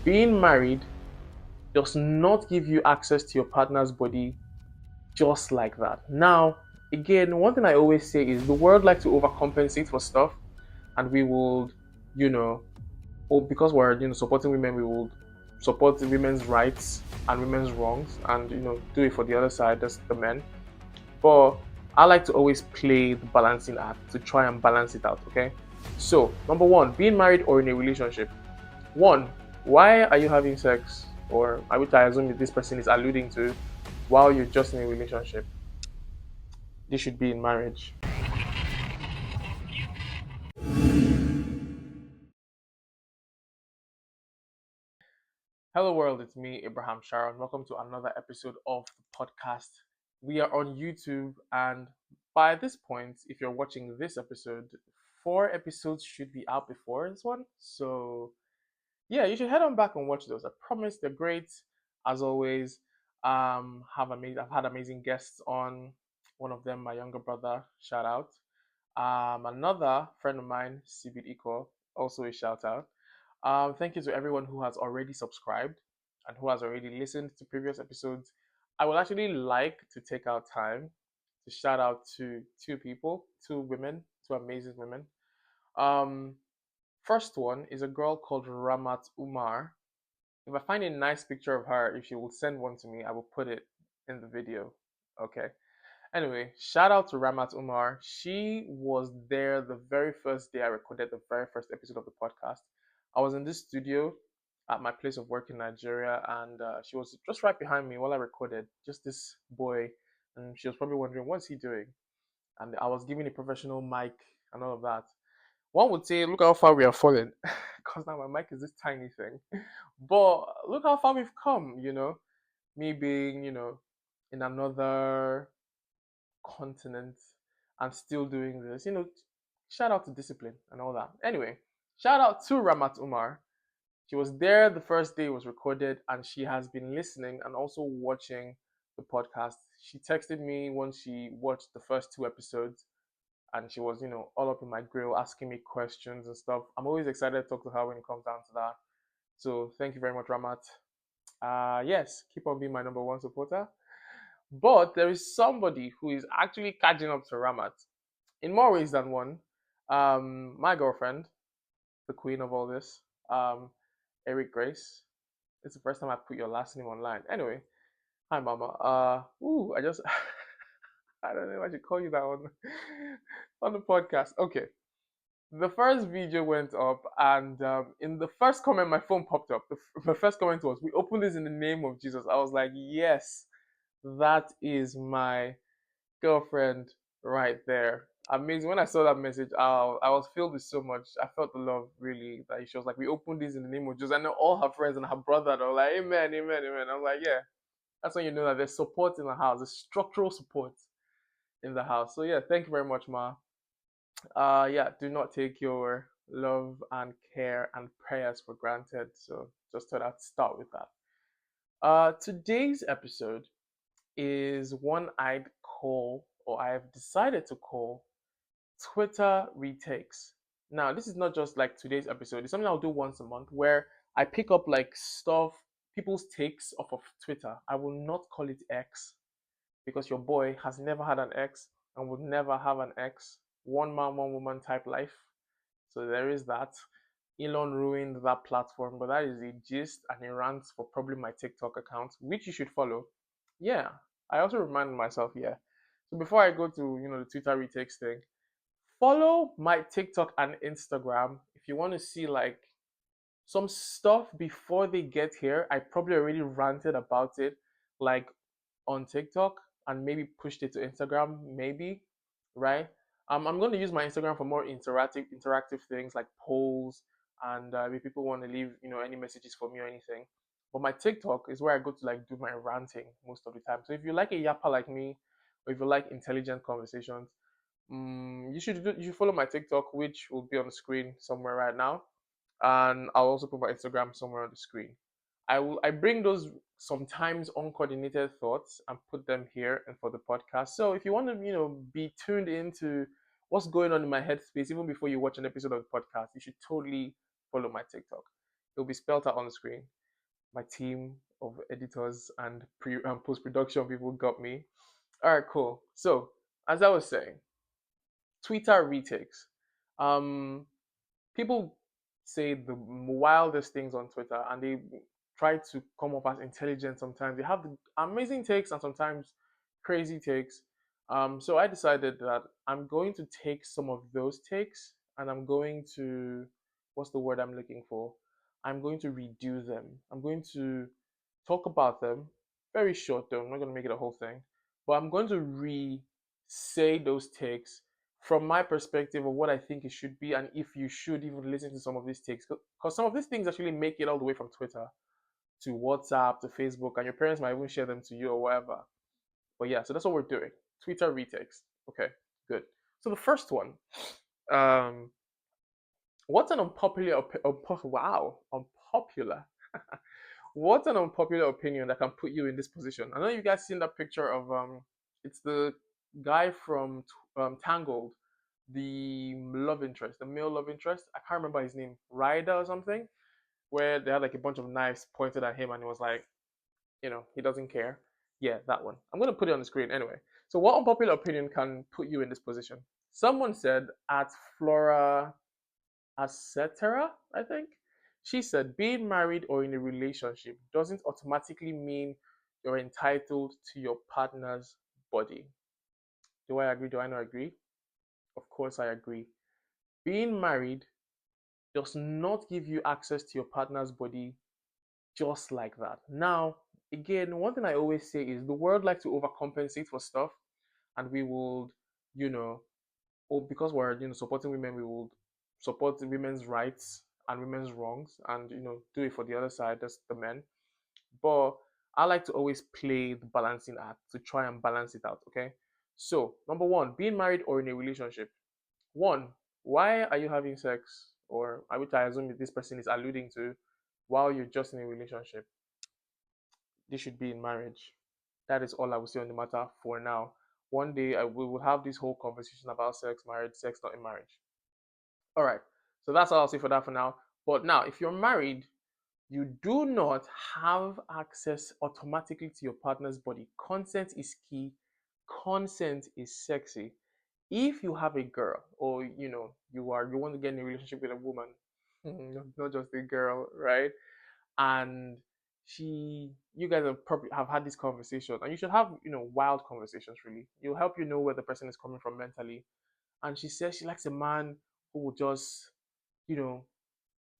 Being married does not give you access to your partner's body just like that. Now, again, one thing I always say is the world likes to overcompensate for stuff, and we will, you know, or because we're supporting women, we will support women's rights and women's wrongs, and do it for the other side, that's the men. But I like to always play the balancing act to try and balance it out. Okay, so number one, being married or in a relationship. One, why are you having sex, or which I assume that this person is alluding to, while you're just in a relationship? This should be in marriage. Hello, world. It's me, Abraham Sharon. Welcome to another episode of the podcast. We are on YouTube, and by this point, if you're watching this episode, 4 episodes should be out before this one. So, yeah, you should head on back and watch those. I promise they're great, as always. I've had amazing guests on. One of them, my younger brother, shout out. Another friend of mine, Sibid Iko, also a shout out. Thank you to everyone who has already subscribed and who has already listened to previous episodes. I would actually like to take our time to shout out to two people, two women, two amazing women. Um, First one is a girl called Ramat Umar. If I find a nice picture of her, if she will send one to me, I will put it in the video. Okay. Anyway, shout out to Ramat Umar. She was there the very first day I recorded the very first episode of the podcast. I was in this studio at my place of work in Nigeria, and she was just right behind me while I recorded. Just this boy, and she was probably wondering, what's he doing? And I was giving a professional mic and all of that. One would say, look how far we are fallen, because now my mic is this tiny thing. But look how far we've come, me being, in another continent and still doing this. Shout out to discipline and all that. Anyway, shout out to Ramat Umar. She was there the first day it was recorded, and she has been listening and also watching the podcast. She texted me once she watched the first 2 episodes, and she was, all up in my grill asking me questions and stuff. I'm always excited to talk to her when it comes down to that. So thank you very much, Ramat. Yes, keep on being my number one supporter. But there is somebody who is actually catching up to Ramat in more ways than one. My girlfriend, the queen of all this, Eric Grace. It's the first time I put your last name online. Anyway, hi mama. I just I don't know if I should call you that on on the podcast. Okay. The first video went up, and in the first comment, my phone popped up. The first comment was, "We opened this in the name of Jesus." I was like, "Yes, that is my girlfriend right there." Amazing. When I saw that message, I was filled with so much. I felt the love really that she was like, we opened this in the name of Jesus. I know all her friends and her brother are like, Amen, amen, amen. I'm like, yeah. That's when you know that there's support in the house, there's structural support in the house. So yeah, thank you very much, Ma. Yeah, do not take your love and care and prayers for granted. So just thought I'd start with that. Today's episode is one I'd call, or I have decided to call, Twitter Retakes. Now, this is not just like today's episode, it's something I'll do once a month where I pick up like stuff, people's takes off of Twitter. I will not call it X because your boy has never had an X and would never have an X. One man, one woman type life. So there is that. Elon ruined that platform, but that is a gist and a rant for probably my TikTok account, which you should follow. Yeah, I also reminded myself, yeah. So before I go to the Twitter retakes thing, follow my TikTok and Instagram if you want to see like some stuff before they get here. I probably already ranted about it, like on TikTok, and maybe pushed it to Instagram, maybe, right? I'm going to use my Instagram for more interactive things like polls, and if people want to leave any messages for me or anything. But my TikTok is where I go to like do my ranting most of the time. So if you like a yapper like me, or if you like intelligent conversations, you should follow my TikTok, which will be on the screen somewhere right now, and I'll also put my Instagram somewhere on the screen. I bring those sometimes uncoordinated thoughts and put them here and for the podcast. So if you want to be tuned into what's going on in my headspace even before you watch an episode of the podcast, you should totally follow my TikTok. It'll be spelled out on the screen. My team of editors and pre and post production people got me. All right, cool. So as I was saying, Twitter retakes. Um, People say the wildest things on Twitter, and they try to come up as intelligent sometimes. They have the amazing takes and sometimes crazy takes. So I decided that I'm going to take some of those takes and I'm going to, what's the word I'm looking for? I'm going to redo them. I'm going to talk about them. Very short though, I'm not going to make it a whole thing. But I'm going to re say those takes from my perspective of what I think it should be, and if you should even listen to some of these takes, because some of these things actually make it all the way from Twitter to WhatsApp to Facebook, and your parents might even share them to you or whatever. But yeah, so that's what we're doing. Twitter retakes. Okay, good. So the first one, um, what's an unpopular, wow, unpopular. What's an unpopular opinion that can put you in this position? I know you guys seen that picture of it's the guy from Tangled, the love interest, the male love interest. I can't remember his name, Ryder or something, where they had like a bunch of knives pointed at him, and it was like, he doesn't care. Yeah, that one. I'm gonna put it on the screen anyway. So, what unpopular opinion can put you in this position? Someone said at Flora etc. I think. She said being married or in a relationship doesn't automatically mean you're entitled to your partner's body. Do I agree? Do I not agree? Of course I agree. Being married does not give you access to your partner's body just like that. Now, again, one thing I always say is the world likes to overcompensate for stuff, and we will, you know, or because we're supporting women, we will support women's rights and women's wrongs, and do it for the other side, that's the men. But I like to always play the balancing act to try and balance it out. Okay, so number one, being married or in a relationship. One, why are you having sex, or which I assume this person is alluding to, while you're just in a relationship? This should be in marriage. That is all I will say on the matter for now. One day we will have this whole conversation about sex, marriage, sex not in marriage. All right. So that's all I'll say for that for now. But now, if you're married, you do not have access automatically to your partner's body. Consent is key. Consent is sexy. If you have a girl, or you want to get in a relationship with a woman, not just a girl, right? And you guys have probably have had this conversation, and you should have wild conversations. Really, it'll help you know where the person is coming from mentally. And she says she likes a man who will you know,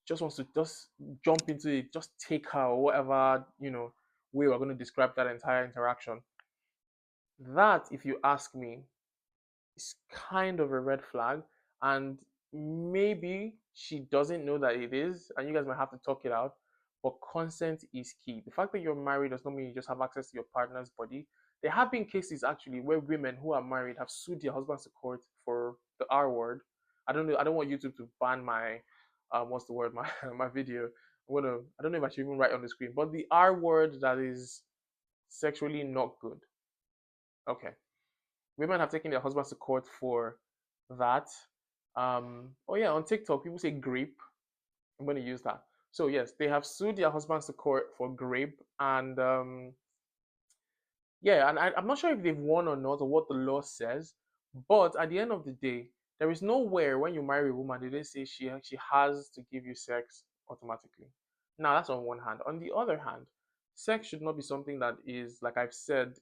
just wants to just jump into it, just take her or whatever, way we're going to describe that entire interaction. That, if you ask me, is kind of a red flag. And maybe she doesn't know that it is, and you guys might have to talk it out. But consent is key. The fact that you're married does not mean you just have access to your partner's body. There have been cases actually where women who are married have sued their husbands to court for the R word. I don't know. I don't want YouTube to ban my what's the word, my my video. I don't know if I should even write on the screen, but the R word that is sexually not good. Okay, women have taken their husbands to court for that. Oh yeah, on TikTok people say grape. I'm going to use that. So yes, they have sued their husbands to court for grape, and yeah, and I'm not sure if they've won or not, or what the law says. But at the end of the day, there is nowhere when you marry a woman they didn't say she has to give you sex automatically. Now that's on one hand. On the other hand, sex should not be something that is, like I've said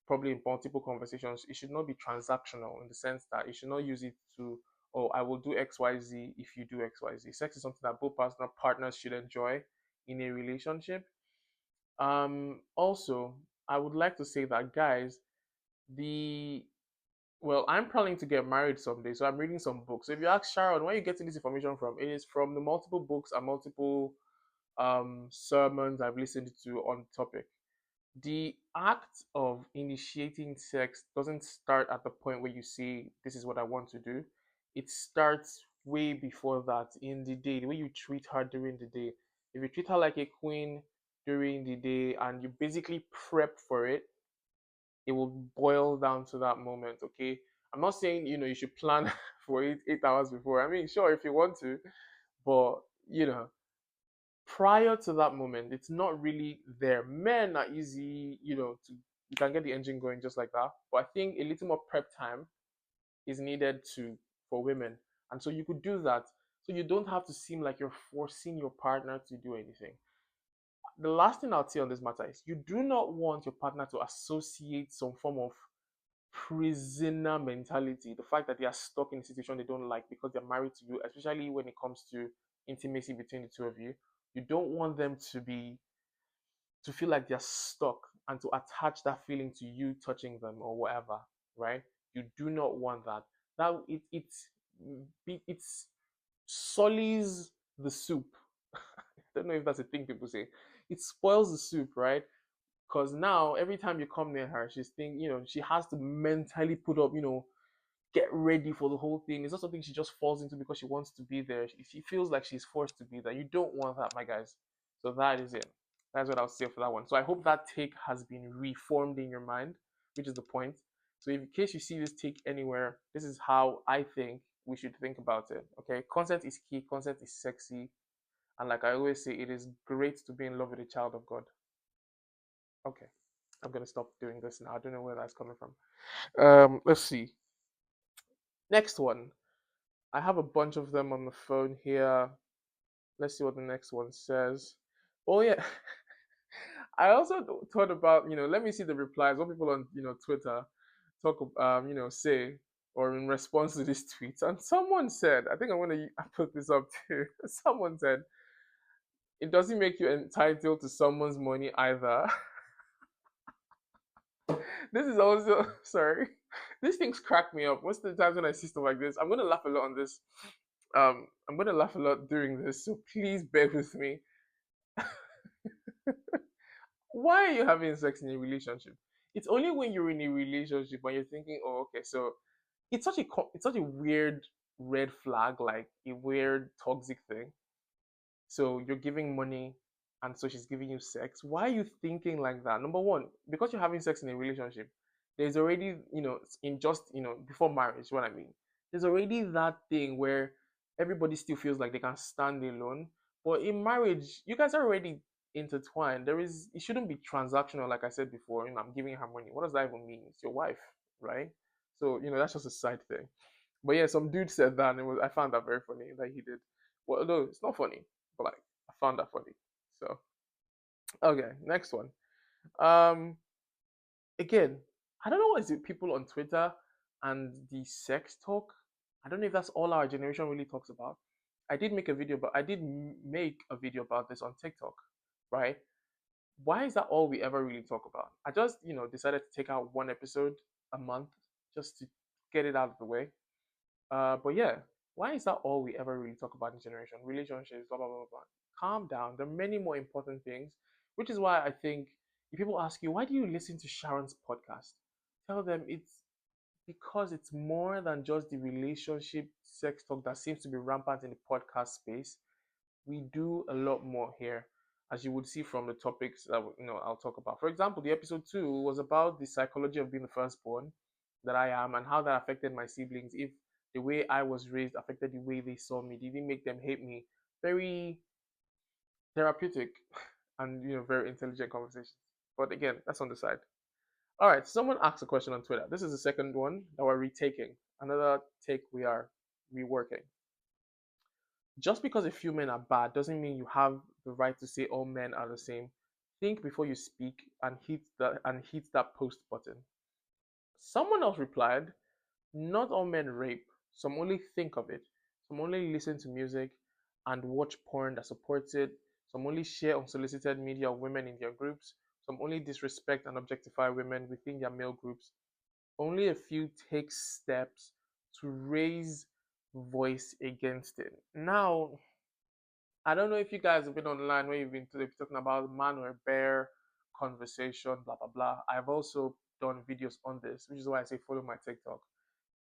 probably in multiple conversations, it should not be transactional in the sense that you should not use it to, oh, I will do XYZ if you do XYZ. Sex is something that both partners should enjoy in a relationship. Also, I would like to say that, guys, the well, I'm planning to get married someday, so I'm reading some books. So if you ask Sharon, where are you getting this information from? It is from the multiple books and multiple sermons I've listened to on the topic. The act of initiating sex doesn't start at the point where you say, this is what I want to do. It starts way before that, in the day, the way you treat her during the day. If you treat her like a queen during the day and you basically prep for it, it will boil down to that moment, okay? I'm not saying, you should plan for it 8 hours before. I mean, sure, if you want to, but, you know, Prior to that moment, it's not really there. Men are easy, you can get the engine going just like that. But I think a little more prep time is needed to for women. And so you could do that. So you don't have to seem like you're forcing your partner to do anything. The last thing I'll say on this matter is you do not want your partner to associate some form of prisoner mentality, the fact that they are stuck in a situation they don't like because they're married to you, especially when it comes to intimacy between the two of you. You don't want them to feel like they're stuck and to attach that feeling to you touching them or whatever, right? You do not want that. That it's sullies the soup. I don't know if that's a thing people say. It spoils the soup, right? Because now every time you come near her, she's thinking, she has to mentally put up, get ready for the whole thing. It's not something she just falls into because she wants to be there. She feels like she's forced to be there. You don't want that, my guys. So that is it. That's what I'll say for that one. So I hope that take has been reformed in your mind, which is the point. So in case you see this take anywhere, this is how I think we should think about it. Okay, consent is key. Consent is sexy, and like I always say, it is great to be in love with a child of God. Okay, I'm gonna stop doing this now. I don't know where that's coming from. Let's see. Next one. I have a bunch of them on the phone here. Let's see what the next one says. Oh yeah, I also thought about let me see the replies. What people on Twitter talk say or in response to this tweet. And someone said, I think I'm gonna put this up too. Someone said it doesn't make you entitled to someone's money either. This is also sorry. These things crack me up. Most of the times when I see stuff like this, I'm gonna laugh a lot on this. I'm gonna laugh a lot during this, so please bear with me. Why are you having sex in a relationship? It's only when you're in a relationship when you're thinking, oh, okay, so it's such a weird red flag, like a weird toxic thing. So you're giving money, and so she's giving you sex. Why are you thinking like that? Number one, because you're having sex in a relationship, there's already, in just, before marriage, what I mean. There's already that thing where everybody still feels like they can stand alone. But in marriage, you guys are already intertwined. It shouldn't be transactional, like I said before. I'm giving her money. What does that even mean? It's your wife, right? So, that's just a side thing. But yeah, some dude said that, and I found that very funny that he did. Well, although it's not funny, but like I found that funny. So okay, next one. Um, again, I don't know what is it people on Twitter and the sex talk. I don't know if that's all our generation really talks about. I did make a video about this on TikTok, right? Why is that all we ever really talk about? I just decided to take out one episode a month just to get it out of the way. But yeah, why is that all we ever really talk about in generation? Relationships, blah blah blah blah. Calm down. There are many more important things, which is why I think if people ask you why do you listen to Sharon's podcast, tell them it's because it's more than just the relationship sex talk that seems to be rampant in the podcast space. We do a lot more here, as you would see from the topics that I'll talk about. For example, the episode 2 was about the psychology of being the firstborn that I am and how that affected my siblings. If the way I was raised affected the way they saw me, did it make them hate me? Very therapeutic and very intelligent conversations. But again, that's on the side. All right, someone asked a question on Twitter. This is the second one that we're retaking. Another take we are reworking. Just because a few men are bad doesn't mean you have the right to say all men are the same. Think before you speak and hit that post button. Someone else replied, not all men rape. Some only think of it. Some only listen to music and watch porn that supports it. Some only share unsolicited media of women in their groups. Some only disrespect and objectify women within their male groups. Only a few take steps to raise voice against it. Now, I don't know if you guys have been online where you've been talking about man or bear conversation, blah blah blah. I've also done videos on this, which is why I say follow my TikTok.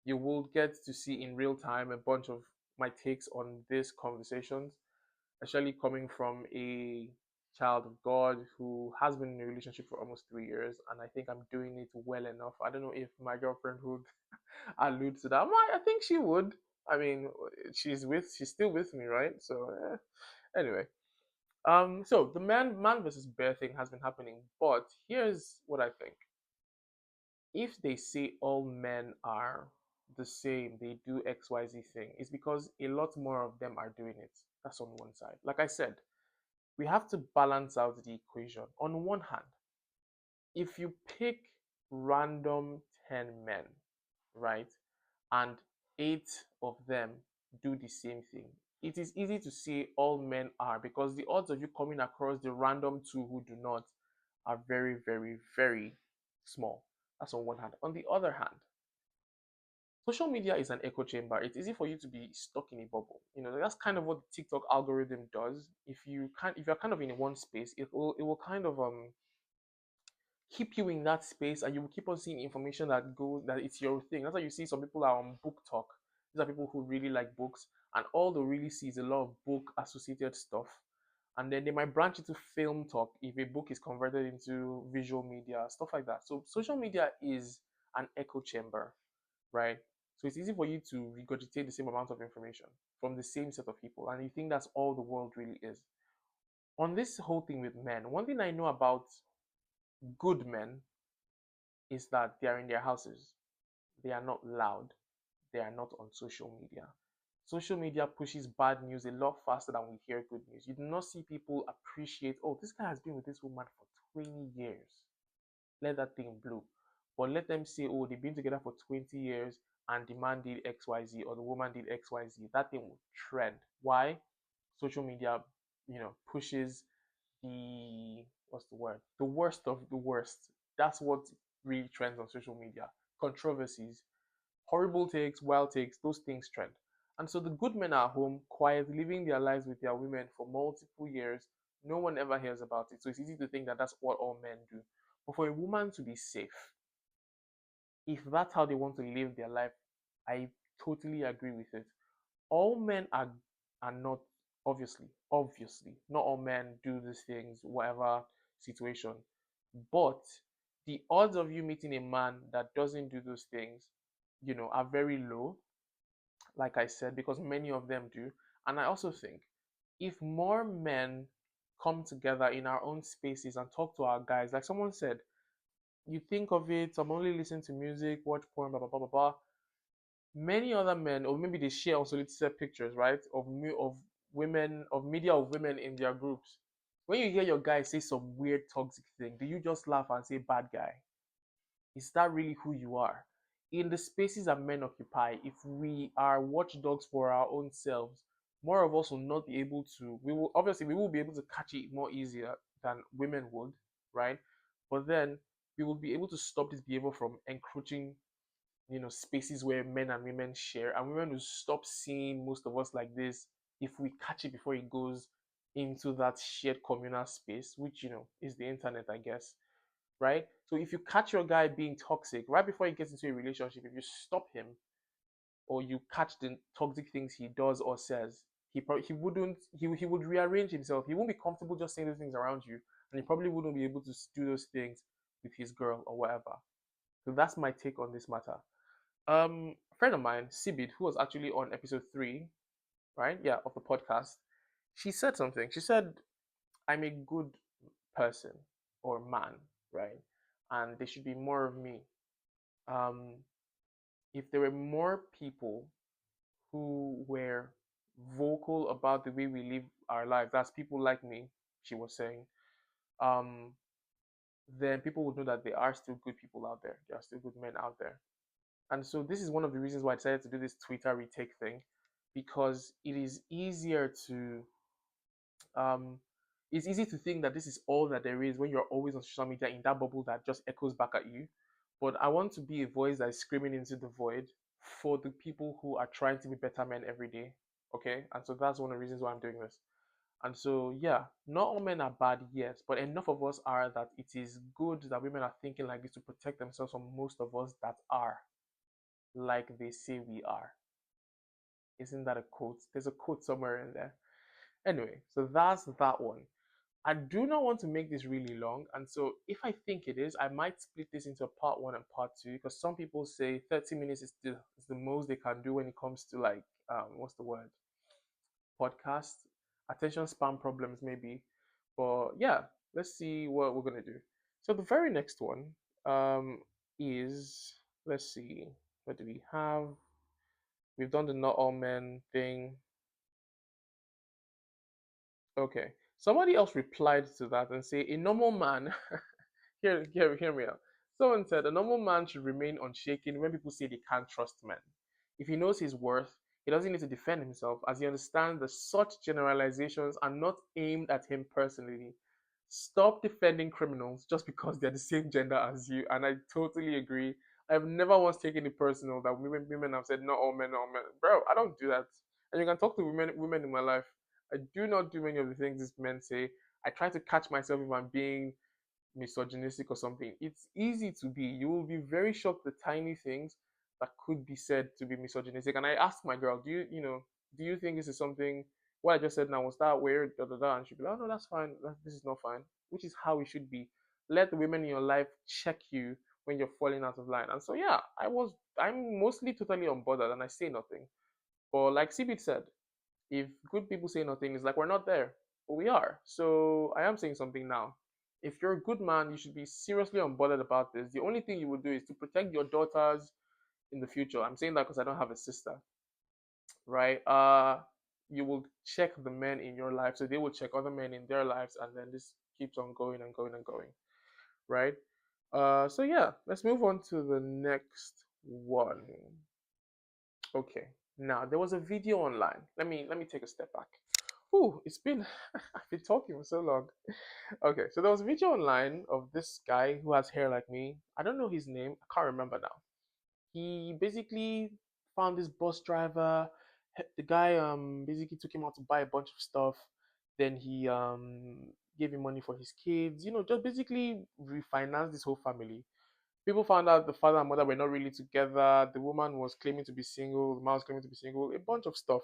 You will get to see in real time a bunch of my takes on these conversations, especially coming from a child of God who has been in a relationship for almost 3 years, and I think I'm doing it well enough. I don't know if my girlfriend would allude to that. I think she would. I mean, she's still with me, right? So anyway, So the man versus bear thing has been happening, but here's what I think. If they say all men are the same, they do XYZ thing, it's because a lot more of them are doing it. That's on one side. Like I said, we have to balance out the equation. On one hand, if you pick random 10 men, right, and 8 of them do the same thing, it is easy to say all men are, because the odds of you coming across the random two who do not are very, very, very small. That's on one hand. On the other hand, social media is an echo chamber. It's easy for you to be stuck in a bubble. That's kind of what the TikTok algorithm does. If you're kind of in one space, it will kind of keep you in that space, and you will keep on seeing information that it's your thing. That's why you see some people are on book talk. These are people who really like books, and all they really see is a lot of book associated stuff. And then they might branch into film talk if a book is converted into visual media, stuff like that. So social media is an echo chamber, right? So it's easy for you to regurgitate the same amount of information from the same set of people, and you think that's all the world really is. On this whole thing with men, one thing I know about good men is that they are in their houses. They are not loud. They are not on social media. Social media pushes bad news a lot faster than we hear good news. You do not see people appreciate, oh, this guy has been with this woman for 20 years. Let that thing blow. But let them say, oh, they've been together for 20 years and the man did XYZ or the woman did XYZ. That thing will trend. Why? Social media, pushes the what's the word? The worst of the worst. That's what really trends on social media. Controversies, horrible takes, wild takes, those things trend. And so the good men are home, quiet, living their lives with their women for multiple years. No one ever hears about it. So it's easy to think that that's what all men do. But for a woman to be safe, if that's how they want to live their life, I totally agree with it. All men are not, obviously not all men do these things, whatever situation. But the odds of you meeting a man that doesn't do those things, are very low, like I said, because many of them do. And I also think if more men come together in our own spaces and talk to our guys, like someone said, you think of it, I'm only listening to music, watch porn, blah blah blah blah blah. Many other men, or maybe they share unsolicited pictures, right, of women, of media of women in their groups. When you hear your guy say some weird toxic thing, do you just laugh and say bad guy? Is that really who you are? In the spaces that men occupy, if we are watchdogs for our own selves, more of us will not be able to. We will be able to catch it more easier than women would, right? But then we will be able to stop this behavior from encroaching, spaces where men and women share, and women will stop seeing most of us like this if we catch it before it goes into that shared communal space, which is the internet, I guess, right? So if you catch your guy being toxic right before he gets into a relationship, if you stop him or you catch the toxic things he does or says, he wouldn't he would rearrange himself. He won't be comfortable just saying those things around you, and he probably wouldn't be able to do those things with his girl or whatever. So that's my take on this matter. A friend of mine, Sibid, who was actually on episode 3, right? Yeah, of the podcast, she said something. She said, I'm a good person or man, right? And there should be more of me. Um, if there were more people who were vocal about the way we live our lives, that's people like me, she was saying, um, then people would know that there are still good people out there. There are still good men out there. And so this is one of the reasons why I decided to do this Twitter retake thing, because it is easier to um it's easy to think that this is all that there is when you're always on social media in that bubble that just echoes back at you. But I want to be a voice that is screaming into the void for the people who are trying to be better men every day. Okay? And so that's one of the reasons why I'm doing this. And so, yeah, not all men are bad, yes, but enough of us are that it is good that women are thinking like this to protect themselves from most of us that are like they say we are. Isn't that a quote? There's a quote somewhere in there. Anyway, so that's that one. I do not want to make this really long, and so if I think it is, I might split this into a part 1 and part 2, because some people say 30 minutes is the most they can do when it comes to, like, what's the word? Podcast attention span problems, maybe. But yeah, let's see what we're gonna do. So the very next one um, is, let's see, what do we have? We've done the not all men thing. Okay. Somebody else replied to that and say a normal man hear me out. Someone said a normal man should remain unshaken when people say they can't trust men. If he knows his worth, he doesn't need to defend himself as he understands that such generalizations are not aimed at him personally. Stop defending criminals just because they're the same gender as you. And I totally agree. I've never once taken it personal that women have said not all men, not all men. Bro, I don't do that. And you can talk to women in my life. I do not do many of the things these men say. I try to catch myself if I'm being misogynistic or something. It's easy to be. You will be very shocked the tiny things that could be said to be misogynistic. And I asked my girl, do you think this is something? What I just said now was that weird? Da da da. And she'd be like, oh no, that's fine. This is not fine. Which is how it should be. Let the women in your life check you when you're falling out of line. And so yeah, I'm mostly totally unbothered and I say nothing. But like CB said, if good people say nothing, it's like we're not there, but we are. So I am saying something now. If you're a good man, you should be seriously unbothered about this. The only thing you would do is to protect your daughters in the future. I'm saying that because I don't have a sister, right? You will check the men in your life, so they will check other men in their lives, and then this keeps on going and going and going, right? So yeah, let's move on to the next one. Okay. Now there was a video online. Let me take a step back. Ooh, it's been I've been talking for so long. Okay, so there was a video online of this guy who has hair like me. I don't know his name. I can't remember now. He basically found this bus driver. The guy basically took him out to buy a bunch of stuff. Then he gave him money for his kids. Just basically refinanced this whole family. People found out the father and mother were not really together. The woman was claiming to be single. The man was claiming to be single. A bunch of stuff.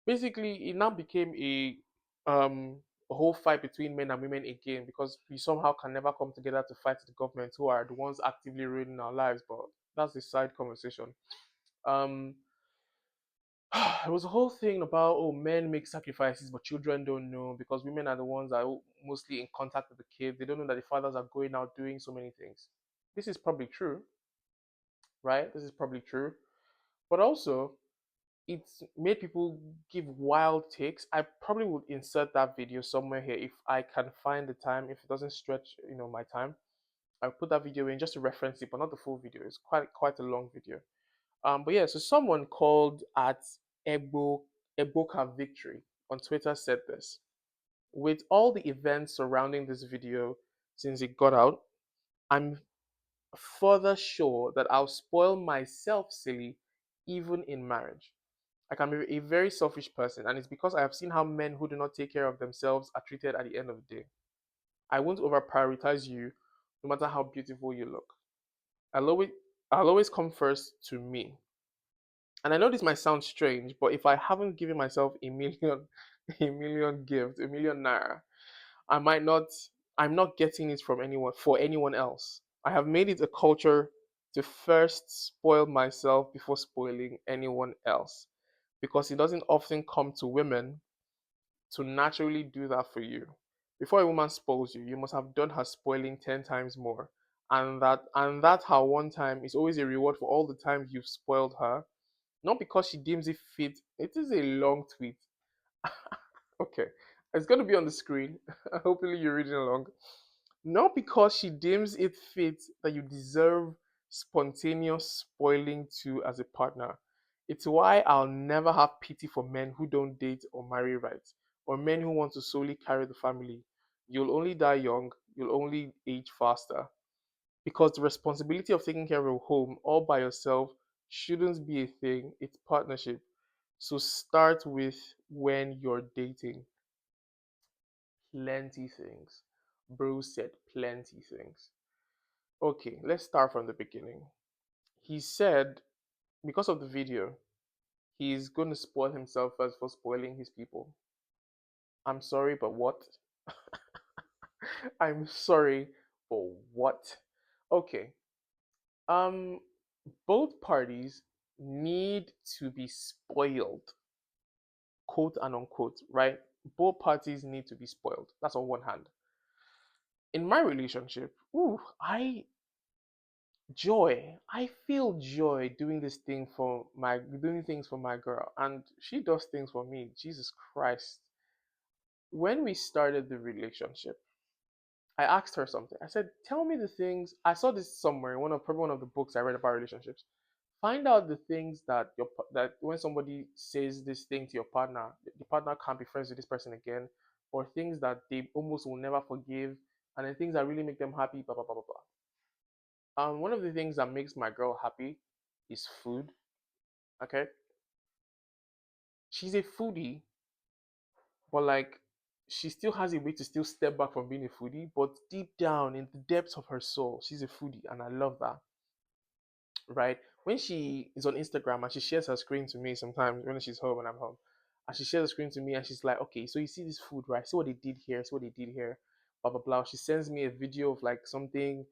Basically, it now became a whole fight between men and women again because we somehow can never come together to fight the government who are the ones actively ruining our lives. But that's a side conversation. Um, it was a whole thing about men make sacrifices but children don't know because women are the ones that are mostly in contact with the kids. They don't know that the fathers are going out doing so many things. This is probably true, right? This is probably true. But also, it's made people give wild takes. I probably would insert that video somewhere here if I can find the time. If it doesn't stretch, my time, I'll put that video in just to reference it, but not the full video. It's quite a long video. But yeah, so someone called at Ebo Eboka Victory on Twitter said this. With all the events surrounding this video since it got out, I'm further sure that I'll spoil myself silly even in marriage. I can be a very selfish person, and it's because I have seen how men who do not take care of themselves are treated at the end of the day. I won't over prioritize you, no matter how beautiful you look. I'll always, I'll always come first to me. And I know this might sound strange, but if I haven't given myself a million, a million gift, a million naira, I might not, I'm not getting it from anyone for anyone else. I have made it a culture to first spoil myself before spoiling anyone else because it doesn't often come to women to naturally do that for you. Before a woman spoils you, you must have done her spoiling 10 times more. And that her one time is always a reward for all the times you've spoiled her. Not because she deems it fit. It is a long tweet. Okay. It's gonna be on the screen. Hopefully you're reading along. Not because she deems it fit that you deserve spontaneous spoiling too as a partner. It's why I'll never have pity for men who don't date or marry right, or men who want to solely carry the family. You'll only die young, you'll only age faster. Because the responsibility of taking care of a home all by yourself shouldn't be a thing, it's partnership. So start with when you're dating. Plenty things. Bruce said plenty things. Okay, let's start from the beginning. He said, because of the video, he's going to spoil himself first for spoiling his people. I'm sorry, but what? I'm sorry, but what? Okay. Um, both parties need to be spoiled, quote and unquote, right? both parties need to be spoiled. That's on one hand. In my relationship, ooh, I feel joy doing things for my girl, and she does things for me. Jesus Christ. When we started the relationship, I asked her something. I said, "Tell me the things." I saw this somewhere in probably one of the books I read about relationships. Find out the things that that when somebody says this thing to your partner, the partner can't be friends with this person again, or things that they almost will never forgive, and then things that really make them happy. Blah blah blah blah blah. One of the things that makes my girl happy is food. Okay, she's a foodie, but like she still has a way to still step back from being a foodie, but deep down in the depths of her soul, she's a foodie, and I love that. Right? When she is on Instagram and she shares her screen to me sometimes when she's home and I'm home, and she shares the screen to me and she's like, okay, so you see this food, right? See what they did here, see what they did here, blah blah blah. She sends me a video of like something,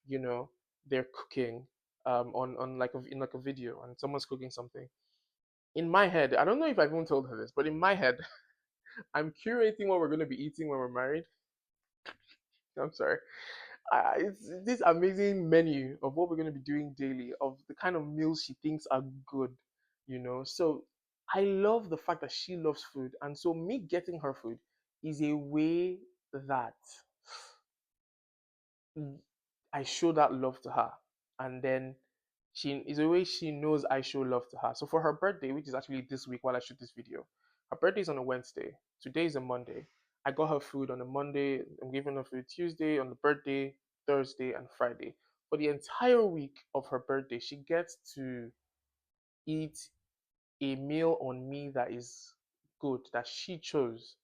you know, they're cooking on like in like a video and someone's cooking something. In my head, I don't know if I've even told her this, but in my head, I'm curating what we're gonna be eating when we're married. I'm sorry. It's this amazing menu of what we're going to be doing daily, of the kind of meals she thinks are good, you know. So I love the fact that she loves food, and so me getting her food is a way that I show that love to her, and then she is a way she knows I show love to her. So for her birthday, which is actually this week while I shoot this video, her birthday is on a Wednesday. Today is a Monday. I got her food on a Monday. I'm giving her food Tuesday on the birthday, Thursday, and Friday. For the entire week of her birthday, she gets to eat a meal on me that is good, that she chose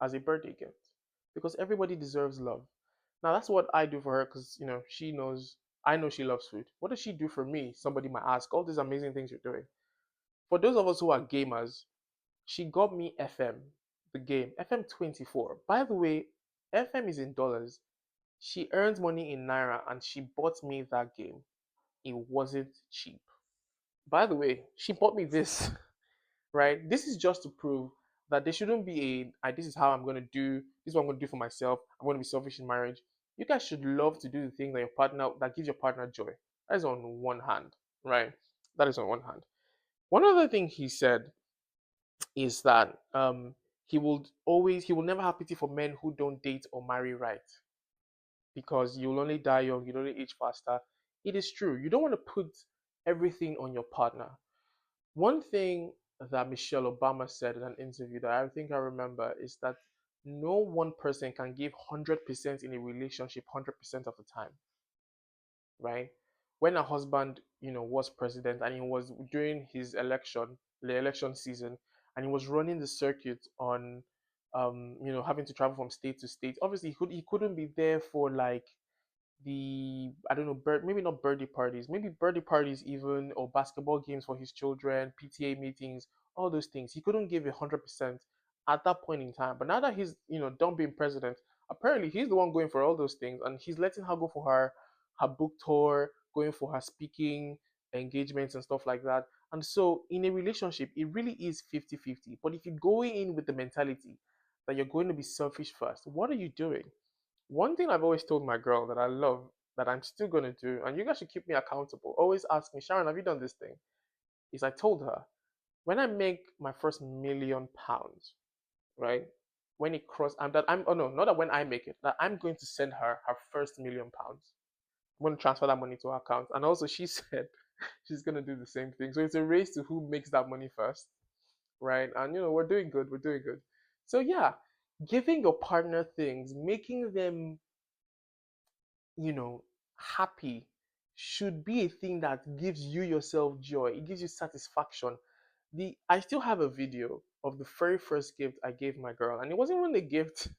as a birthday gift. Because everybody deserves love. Now that's what I do for her because she knows I know she loves food. What does she do for me? Somebody might ask. All these amazing things you're doing. For those of us who are gamers, she got me FM, the game FM 24. By the way, FM is in dollars. She earns money in naira, and she bought me that game. It wasn't cheap. By the way, she bought me this. Right? This is just to prove that there shouldn't be this is how I'm gonna do, this is what I'm gonna do for myself. I'm gonna be selfish in marriage. You guys should love to do the thing that your partner that gives your partner joy. That is on one hand, right? That is on one hand. One other thing he said is that he will never have pity for men who don't date or marry right because you'll only die young, you'll only age faster. It is true. You don't want to put everything on your partner. One thing that Michelle Obama said in an interview that I think I remember is that no one person can give 100% in a relationship 100% of the time, right? When a husband, was president and he was during his election, the election season, and he was running the circuit on, having to travel from state to state. Obviously, he couldn't be there for like the I don't know, maybe not birthday parties, maybe birthday parties even, or basketball games for his children, PTA meetings, all those things. He couldn't give 100% at that point in time. But now that he's done being president, apparently he's the one going for all those things, and he's letting her go for her book tour, going for her speaking engagements and stuff like that. And so in a relationship, it really is 50-50. But if you go in with the mentality that you're going to be selfish first, what are you doing? One thing I've always told my girl that I love, that I'm still gonna do, and you guys should keep me accountable. Always ask me, Sharon, have you done this thing? Is I told her, when I make my first £1,000,000, right? When it cross, I'm that I'm oh no, not that when I make it, that I'm going to send her her first £1,000,000. I'm going to transfer that money to her account. And also she said she's gonna do the same thing. So it's a race to who makes that money first, right? And we're doing good, we're doing good. So yeah, giving your partner things, making them happy should be a thing that gives you yourself joy. It gives you satisfaction. I still have a video of the very first gift I gave my girl, and it wasn't even a gift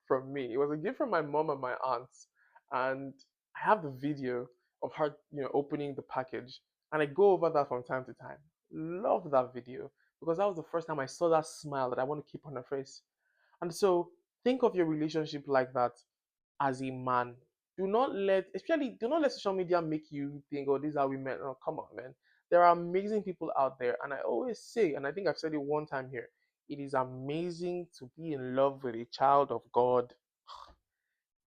from me. It was a gift from my mom and my aunts. And I have the video of her, opening the package, and I go over that from time to time. Love that video because that was the first time I saw that smile that I want to keep on her face. And so think of your relationship like that as a man. Do not let social media make you think, oh, this is how we met. Oh, come on, man. There are amazing people out there. And I always say, and I think I've said it one time here, It is amazing to be in love with a child of God.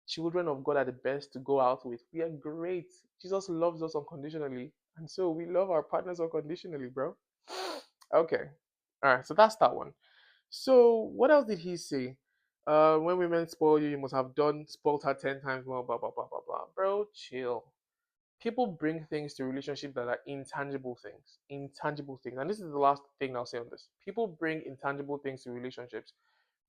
Children of God are the best to go out with. We are great. Jesus loves us unconditionally. And so we love our partners unconditionally, bro. Okay. All right. So that's that one. So what else did he say? When women spoil you, you must have done spoiled her 10 times more. Blah blah blah blah blah. Bro, chill. People bring things to relationships that are intangible things. Intangible things. And this is the last thing I'll say on this. People bring intangible things to relationships.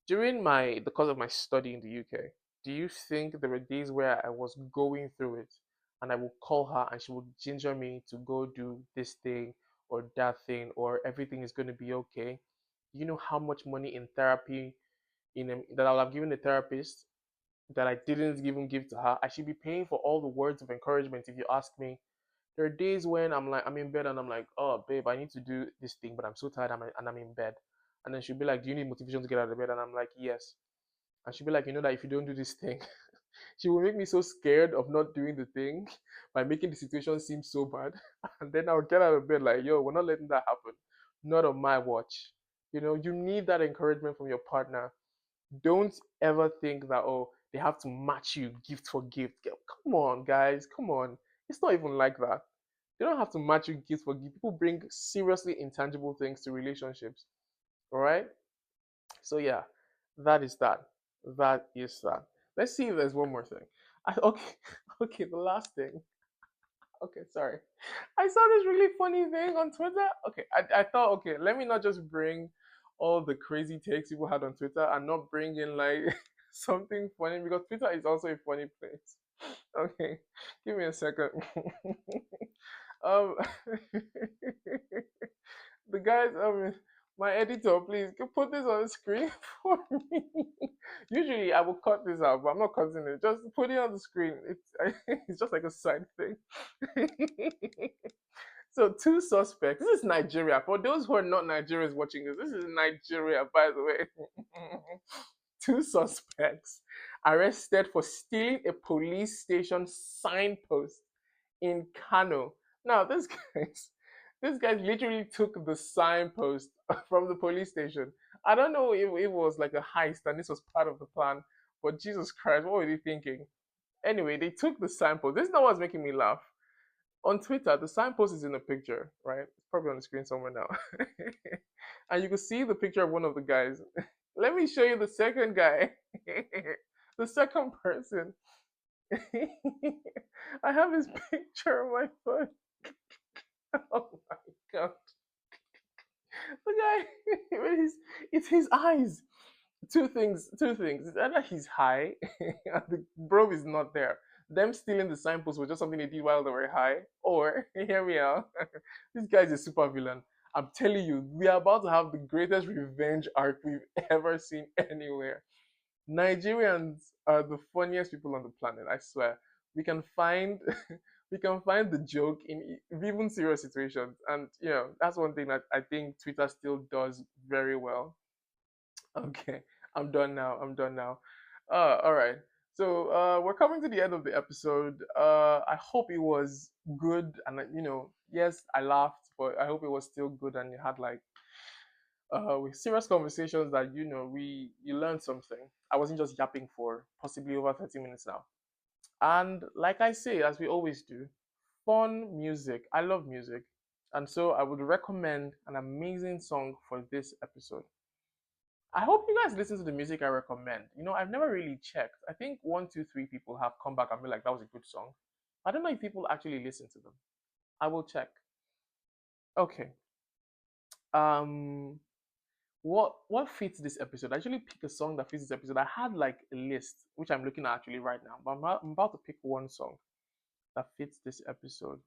During my the course of my study in the UK, do you think there were days where I was going through it and I would call her and she would ginger me to go do this thing or that thing or everything is going to be okay? You know how much money in therapy that I'll have given the therapist that I didn't even give to her? I should be paying for all the words of encouragement if you ask me. There are days when I'm in bed and I'm like, oh babe, I need to do this thing, but I'm so tired and I'm in bed. And then she'll be like, do you need motivation to get out of bed? And I'm like, yes. And she'll be like, you know that if you don't do this thing, she will make me so scared of not doing the thing by making the situation seem so bad. And then I'll get out of bed like, yo, we're not letting that happen. Not on my watch. You need that encouragement from your partner. Don't ever think that, oh, they have to match you gift for gift. Come on, guys. Come on. It's not even like that. They don't have to match you gift for gift. People bring seriously intangible things to relationships. All right. So yeah, that is that. That is that. Let's see if there's one more thing. Okay, okay. The last thing. Okay, sorry. I saw this really funny thing on Twitter. Okay, I thought, okay, let me not just bring all the crazy takes people had on Twitter and not bring in like something funny because Twitter is also a funny place. Okay, give me a second. um, the guys, my editor, please can put this on the screen for me. Usually I will cut this out, but I'm not cutting it. Just put it on the screen. It's just like a side thing. So two suspects. This is Nigeria. For those who are not Nigerians watching this, this is Nigeria, by the way. Two suspects arrested for stealing a police station signpost in Kano. Now, this guy literally took the signpost from the police station. I don't know if it was like a heist and this was part of the plan, but Jesus Christ, what were they thinking? Anyway, they took the signpost. This is not what's making me laugh. On Twitter, the signpost is in a picture, right? It's probably on the screen somewhere now. And you can see the picture of one of the guys. Let me show you the second guy. The second person. I have his picture on my phone. Oh my god. The guy, it's his eyes. Two things. It's either he's high and the bro is not there. Them stealing the signpost was just something they did while they were high. Or, hear me out, this guy's a super villain. I'm telling you, we are about to have the greatest revenge arc we've ever seen anywhere. Nigerians are the funniest people on the planet, I swear. We can find we can find the joke in even serious situations. And that's one thing that I think Twitter still does very well. Okay, I'm done now. I'm done now. All right. So we're coming to the end of the episode. I hope it was good, and yes, I laughed, but I hope it was still good, and you had like with serious conversations that you learned something. I wasn't just yapping for possibly over 30 minutes now. And like I say, as we always do, fun music. I love music, and so I would recommend an amazing song for this episode. I hope you guys listen to the music I recommend. I've never really checked. I think one, two, three people have come back and been like, that was a good song. I don't know if people actually listen to them. I will check. Okay. Um, what fits this episode? I actually pick a song that fits this episode. I had like a list, which I'm looking at actually right now, but I'm about to pick one song that fits this episode.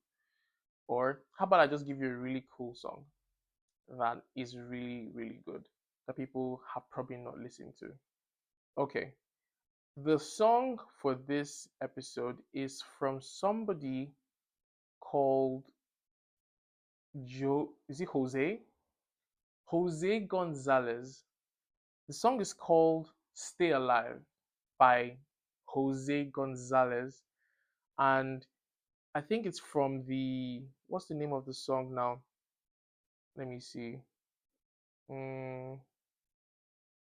Or how about I just give you a really cool song that is really, really good that people have probably not listened to? Okay. The song for this episode is from somebody called Joe. Is it Jose? Jose Gonzalez. The song is called Stay Alive by Jose Gonzalez. And I think it's from what's the name of the song now? Let me see.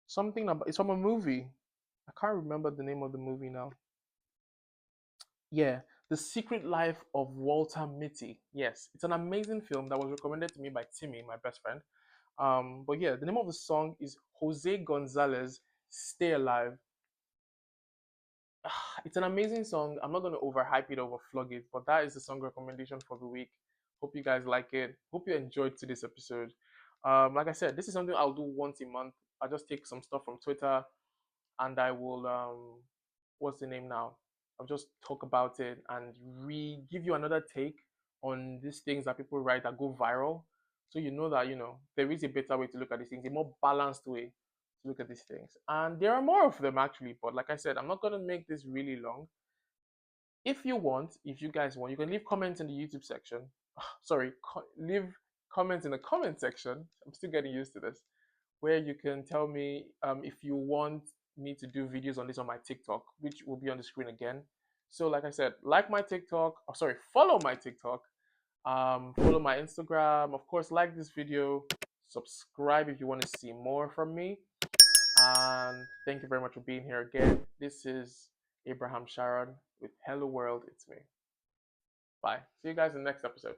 Something about it's from a movie. I can't remember the name of the movie now. Yeah, The Secret Life of Walter Mitty. Yes, it's an amazing film that was recommended to me by Timmy, my best friend. But yeah, the name of the song is Jose Gonzalez Stay Alive. It's an amazing song. I'm not going to overhype it, overflog it, but that is the song recommendation for the week. Hope you guys like it. Hope you enjoyed today's episode. Like I said, this is something I'll do once a month. I just take some stuff from Twitter and I will what's the name now? I'll just talk about it and re give you another take on these things that people write that go viral. So you know that there is a better way to look at these things, a more balanced way to look at these things. And there are more of them actually, but like I said, I'm not gonna make this really long. If you want, if you guys want, you can leave comments in the YouTube section. Sorry, leave comments in the comment section. I'm still getting used to this, where you can tell me if you want me to do videos on this on my TikTok, which will be on the screen again. So, like I said, like my TikTok, or sorry, follow my TikTok, follow my Instagram, of course, like this video, subscribe if you want to see more from me. And thank you very much for being here again. This is Abraham Sharon with Hello World, it's me. Bye. See you guys in the next episode.